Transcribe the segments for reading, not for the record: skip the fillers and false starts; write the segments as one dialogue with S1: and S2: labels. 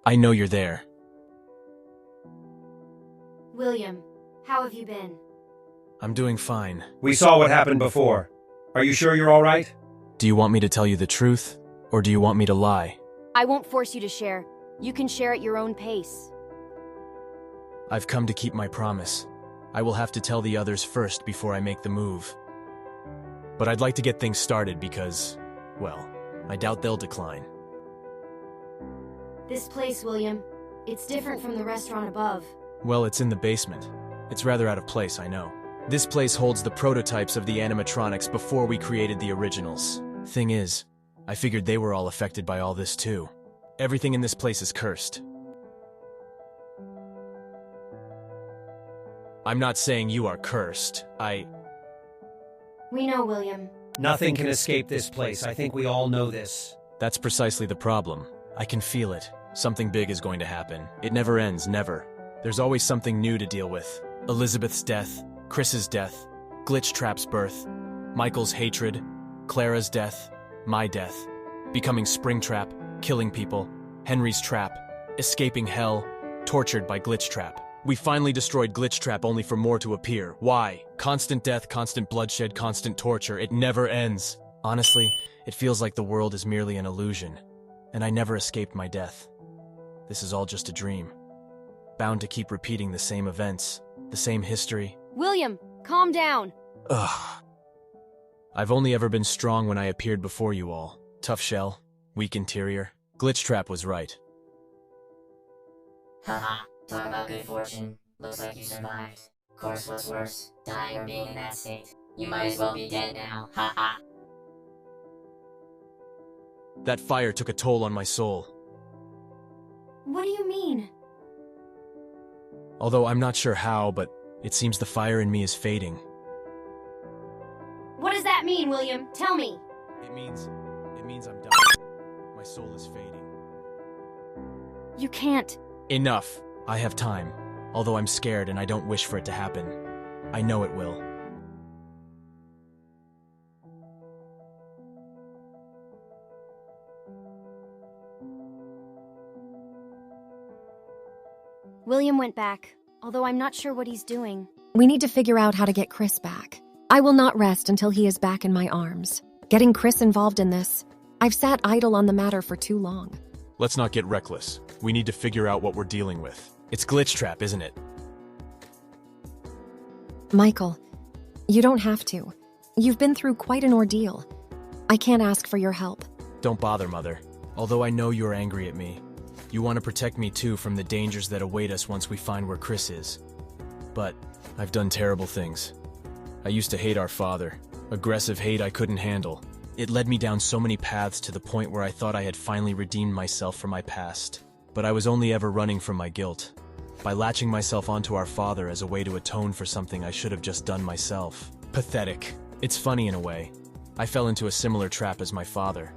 S1: I know you're there.
S2: William, how have you been?
S1: I'm doing fine.
S3: We saw what happened before. Are you sure you're all right?
S1: Do you want me to tell you the truth, or do you want me to lie?
S2: I won't force you to share. You can share at your own pace.
S1: I've come to keep my promise. I will have to tell the others first before I make the move. But I'd like to get things started because, well, I doubt they'll decline.
S2: This place, William, it's different from the restaurant above.
S1: Well, it's in the basement. It's rather out of place, I know. This place holds the prototypes of the animatronics before we created the originals. Thing is, I figured they were all affected by all this too. Everything in this place is cursed. I'm not saying you are cursed.
S2: We know, William.
S3: Nothing can escape this place. I think we all know this.
S1: That's precisely the problem. I can feel it. Something big is going to happen. It never ends, never. There's always something new to deal with. Elizabeth's death, Chris's death, Glitchtrap's birth, Michael's hatred, Clara's death, my death, becoming Springtrap, killing people, Henry's trap, escaping hell, tortured by Glitchtrap. We finally destroyed Glitchtrap only for more to appear. Why? Constant death, constant bloodshed, constant torture. It never ends. Honestly, it feels like the world is merely an illusion, and I never escaped my death. This is all just a dream. Bound to keep repeating the same events, the same history.
S2: William, calm down.
S1: Ugh. I've only ever been strong when I appeared before you all. Tough shell, weak interior. Glitchtrap was right.
S4: Haha, talk about good fortune. Looks like you survived. Of course, what's worse, dying or being in that state? You might as well be dead now, haha.
S1: That fire took a toll on my soul.
S2: What do you mean?
S1: Although I'm not sure how, but it seems the fire in me is fading.
S2: What does that mean, William? Tell me.
S1: It means I'm dying. My soul is fading.
S2: You can't.
S1: Enough. I have time. Although I'm scared and I don't wish for it to happen. I know it will.
S2: William went back, although I'm not sure what he's doing.
S5: We need to figure out how to get Chris back. I will not rest until he is back in my arms. Getting Chris involved in this. I've sat idle on the matter for too long.
S1: Let's not get reckless. We need to figure out what we're dealing with. It's Glitchtrap, isn't it?
S5: Michael, you don't have to. You've been through quite an ordeal. I can't ask for your help.
S1: Don't bother, Mother. Although I know you're angry at me. You want to protect me too from the dangers that await us once we find where Chris is. But I've done terrible things. I used to hate our father. Aggressive hate I couldn't handle. It led me down so many paths to the point where I thought I had finally redeemed myself from my past. But I was only ever running from my guilt. By latching myself onto our father as a way to atone for something I should have just done myself. Pathetic. It's funny in a way. I fell into a similar trap as my father.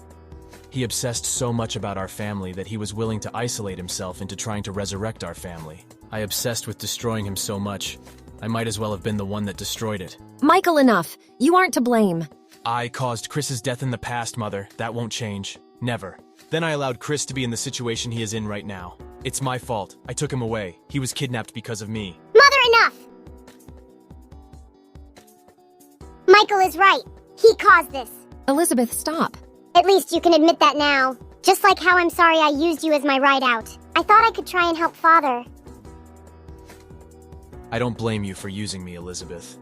S1: He obsessed so much about our family that he was willing to isolate himself into trying to resurrect our family. I obsessed with destroying him so much, I might as well have been the one that destroyed it.
S5: Michael, enough. You aren't to blame.
S1: I caused Chris's death in the past, Mother. That won't change. Never. Then I allowed Chris to be in the situation he is in right now. It's my fault. I took him away. He was kidnapped because of me.
S6: Mother, enough! Michael is right. He caused this.
S5: Elizabeth, stop.
S6: At least you can admit that now. Just like how I'm sorry I used you as my ride out. I thought I could try and help Father.
S1: I don't blame you for using me, Elizabeth.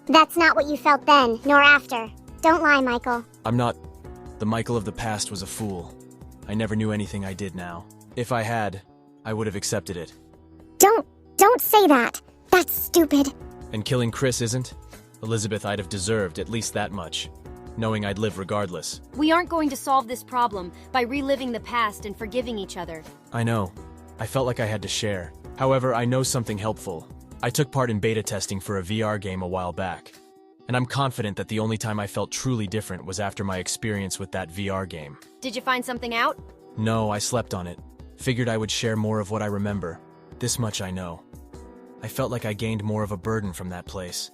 S6: That's not what you felt then, nor after. Don't lie, Michael.
S1: I'm not. The Michael of the past was a fool. I never knew anything I did now. If I had, I would have accepted it.
S6: Don't say that. That's stupid.
S1: And killing Chris isn't? Elizabeth, I'd have deserved at least that much, knowing I'd live regardless.
S2: We aren't going to solve this problem by reliving the past and forgiving each other.
S1: I know. I felt like I had to share. However, I know something helpful. I took part in beta testing for a VR game a while back, and I'm confident that the only time I felt truly different was after my experience with that VR game.
S2: Did you find something out?
S1: No, I slept on it. Figured I would share more of what I remember. This much I know. I felt like I gained more of a burden from that place.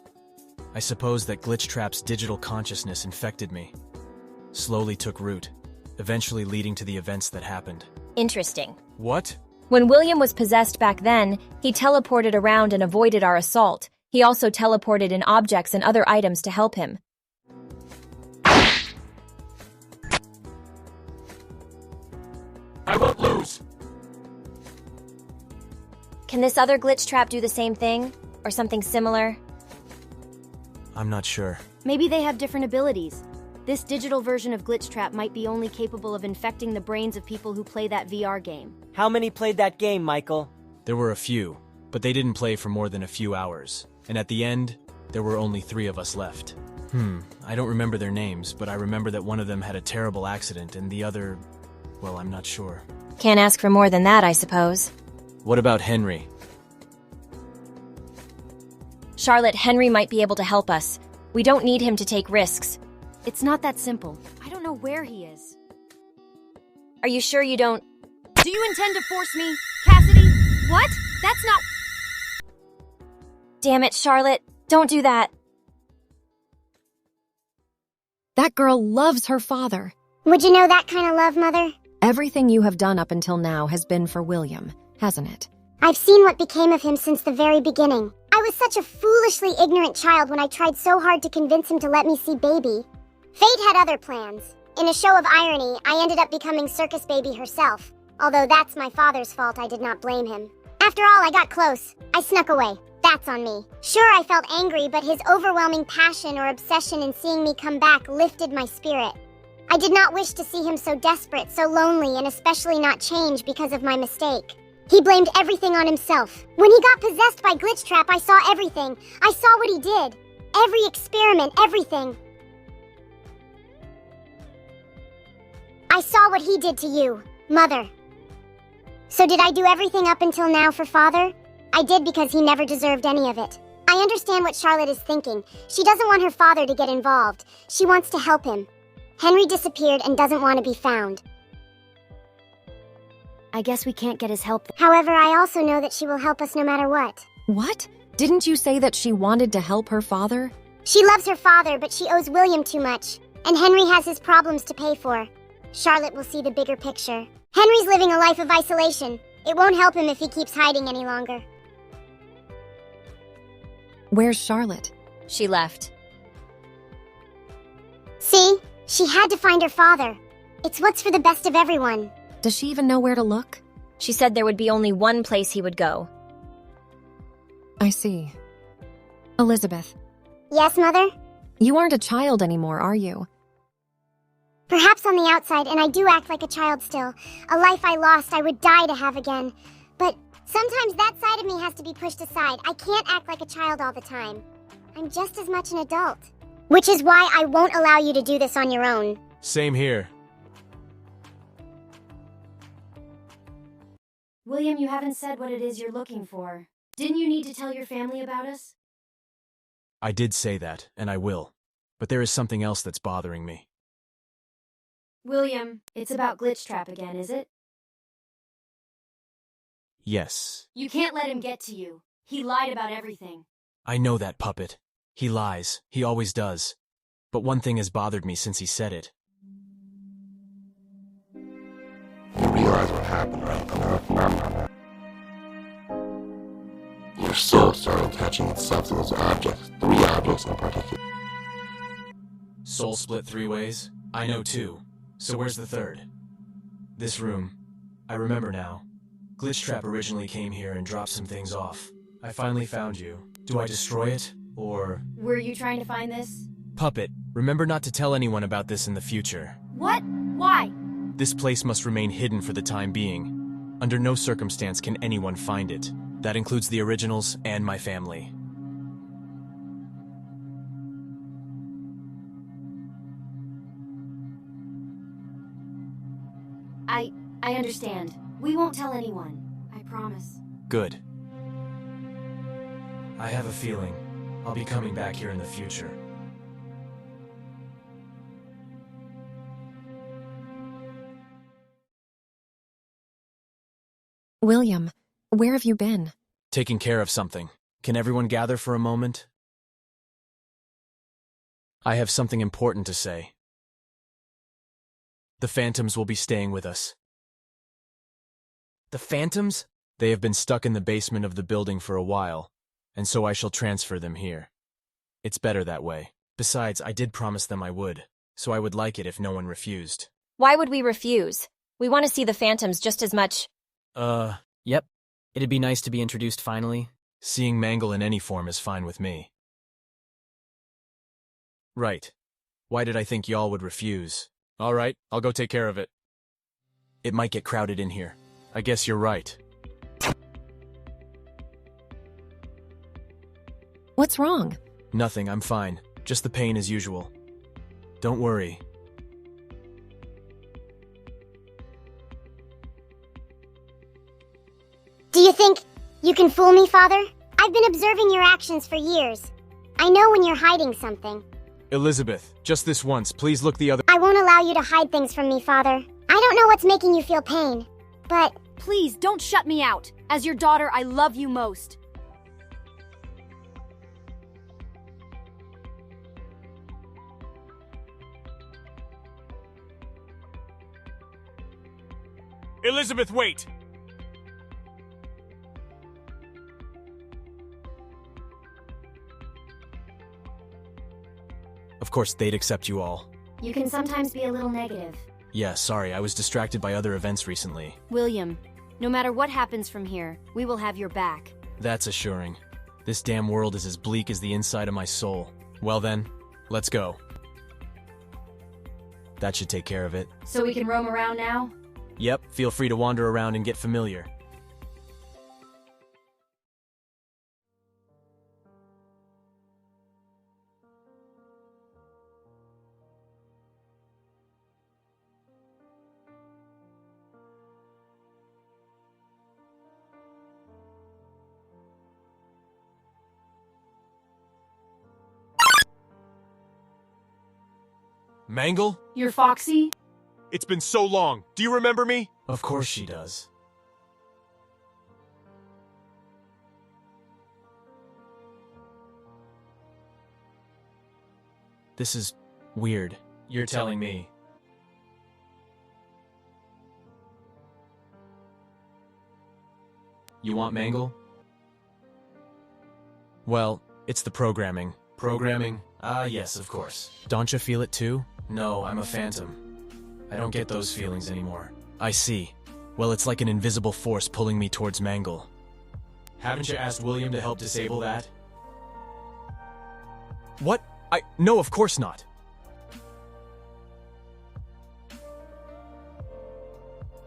S1: I suppose that Glitchtrap's digital consciousness infected me. Slowly took root. eventually leading to the events that happened.
S7: Interesting.
S1: What?
S7: When William was possessed back then, he teleported around and avoided our assault. He also teleported in objects and other items to help him.
S1: I won't lose!
S7: Can this other glitch trap do the same thing? Or something similar?
S1: I'm not sure.
S2: Maybe they have different abilities. This digital version of Glitchtrap might be only capable of infecting the brains of people who play that VR game.
S8: How many played that game, Michael?
S1: There were a few, but they didn't play for more than a few hours. And at the end, there were only 3 of us left. I don't remember their names, but I remember that one of them had a terrible accident and the other, well, I'm not sure.
S7: Can't ask for more than that, I suppose.
S1: What about Henry?
S7: Charlotte, Henry might be able to help us. We don't need him to take risks.
S2: It's not that simple. I don't know where he is.
S7: Are you sure you don't?
S2: Do you intend to force me, Cassidy? What? That's not...
S7: Damn it, Charlotte. Don't do that.
S5: That girl loves her father.
S6: Would you know that kind of love, Mother?
S5: Everything you have done up until now has been for William, hasn't it?
S6: I've seen what became of him since the very beginning. I was such a foolishly ignorant child when I tried so hard to convince him to let me see Baby. Fate had other plans. In a show of irony, I ended up becoming Circus Baby herself. Although that's my father's fault, I did not blame him. After all, I got close. I snuck away. That's on me. Sure, I felt angry, but his overwhelming passion or obsession in seeing me come back lifted my spirit. I did not wish to see him so desperate, so lonely, and especially not change because of my mistake. He blamed everything on himself. When he got possessed by Glitchtrap, I saw everything. I saw what he did. Every experiment, everything. I saw what he did to you, Mother. So did I do everything up until now for Father? I did because he never deserved any of it. I understand what Charlotte is thinking. She doesn't want her father to get involved. She wants to help him. Henry disappeared and doesn't want to be found.
S2: I guess we can't get his help.
S6: However, I also know that she will help us no matter what.
S5: What? Didn't you say that she wanted to help her father?
S6: She loves her father, but she owes William too much. And Henry has his problems to pay for. Charlotte will see the bigger picture. Henry's living a life of isolation. It won't help him if he keeps hiding any longer.
S5: Where's Charlotte?
S7: She left.
S6: See? She had to find her father. It's what's for the best of everyone.
S5: Does she even know where to look?
S7: She said there would be only one place he would go.
S5: I see. Elizabeth,
S6: Yes, Mother?
S5: you aren't a child anymore, are you?
S6: Perhaps on the outside, and I do act like a child still. A life I lost, I would die to have again. But sometimes that side of me has to be pushed aside. I can't act like a child all the time. I'm just as much an adult. Which is why I won't allow you to do this on your own.
S1: Same here.
S2: William, you haven't said what it is you're looking for. Didn't you need to tell your family about us?
S1: I did say that, and I will. But there is something else that's bothering me.
S2: William, it's about Glitchtrap again, is it?
S1: Yes.
S2: You can't let him get to you. He lied about everything.
S1: I know that puppet. He lies. He always does. But one thing has bothered me since he said it.
S9: You realize what happened, right? Your soul started attaching itself to those objects, 3 objects in particular.
S1: Soul split 3 ways? I know 2. So where's the 3rd? This room. I remember now. Glitchtrap originally came here and dropped some things off. I finally found you. Do I destroy it, or...
S2: Were you trying to find this?
S1: Puppet, remember not to tell anyone about this in the future.
S2: What? Why?
S1: This place must remain hidden for the time being. Under no circumstance can anyone find it. That includes the originals and my family.
S2: I understand. We won't tell anyone. I promise.
S1: Good. I have a feeling I'll be coming back here in the future.
S5: William, where have you been?
S1: Taking care of something. Can everyone gather for a moment? I have something important to say. The Phantoms will be staying with us.
S10: The Phantoms?
S1: They have been stuck in the basement of the building for a while, and so I shall transfer them here. It's better that way. Besides, I did promise them I would, so I would like it if no one refused.
S7: Why would we refuse? We want to see the Phantoms just as much.
S10: Yep. It'd be nice to be introduced finally.
S1: Seeing Mangle in any form is fine with me. Right. Why did I think y'all would refuse? All right, I'll go take care of it. It might get crowded in here. I guess you're right.
S5: What's wrong?
S1: Nothing, I'm fine. Just the pain as usual. Don't worry.
S6: Do you think you can fool me, Father? I've been observing your actions for years. I know when you're hiding something.
S1: Elizabeth, just this once, please look the other—
S6: I won't allow you to hide things from me, Father. I don't know what's making you feel pain, but—
S2: Please, don't shut me out. As your daughter, I love you most.
S1: Elizabeth, wait! Of course, they'd accept you all.
S2: You can sometimes be a little negative.
S1: Yeah, sorry, I was distracted by other events recently.
S2: William, no matter what happens from here, we will have your back.
S1: That's assuring. This damn world is as bleak as the inside of my soul. Well then, let's go. That should take care of it.
S2: So we can roam around now?
S1: Yep, feel free to wander around and get familiar. Mangle?
S2: You're Foxy?
S1: It's been so long. Do you remember me? Of course she does. This is weird. You're telling me. You want Mangle? Well, it's the programming. Programming? Ah, yes, of course. Don't you feel it too? No, I'm a phantom. I don't get those feelings anymore. I see. Well, it's like an invisible force pulling me towards Mangle. Haven't you asked William to help disable that? What? No, of course not.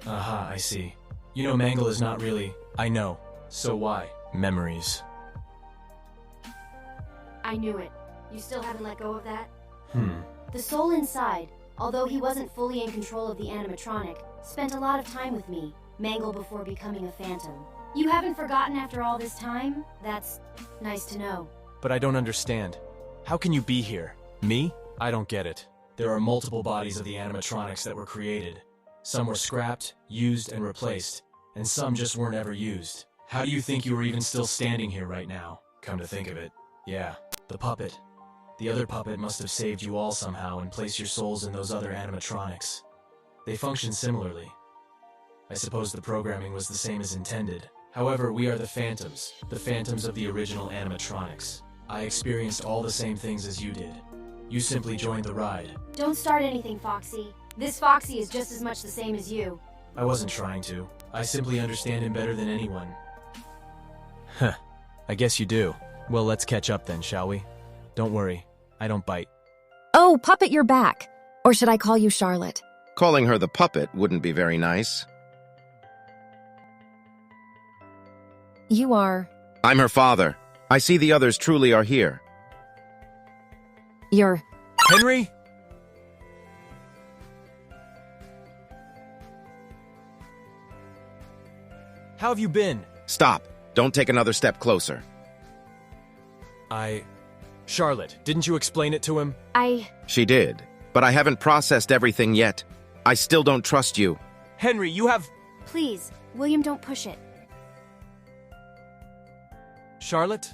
S1: Aha, I see. You know Mangle is not really— I know. So why? Memories.
S2: I knew it. You still haven't let go of that?
S1: Hmm.
S2: The soul inside, although he wasn't fully in control of the animatronic, spent a lot of time with me, Mangle, before becoming a phantom. You haven't forgotten after all this time? That's nice to know.
S1: But I don't understand. How can you be here? Me? I don't get it. There are multiple bodies of the animatronics that were created. Some were scrapped, used, and replaced, and some just weren't ever used. How do you think you were even still standing here right now? Come to think of it. Yeah, the puppet. The other puppet must have saved you all somehow and placed your souls in those other animatronics. They function similarly. I suppose the programming was the same as intended. However, we are the Phantoms of the original animatronics. I experienced all the same things as you did. You simply joined the ride.
S2: Don't start anything, Foxy. This Foxy is just as much the same as you.
S1: I wasn't trying to. I simply understand him better than anyone. Huh. I guess you do. Well, let's catch up then, shall we? Don't worry. I don't bite.
S5: Oh, Puppet, you're back. Or should I call you Charlotte?
S11: Calling her the puppet wouldn't be very nice.
S5: You are...
S11: I'm her father. I see the others truly are here.
S5: You're...
S1: Henry? How have you been?
S11: Stop. Don't take another step closer.
S1: Charlotte, didn't you explain it to him?
S11: She did, but I haven't processed everything yet. I still don't trust you.
S1: Henry, you have...
S2: Please, William, don't push it.
S1: Charlotte?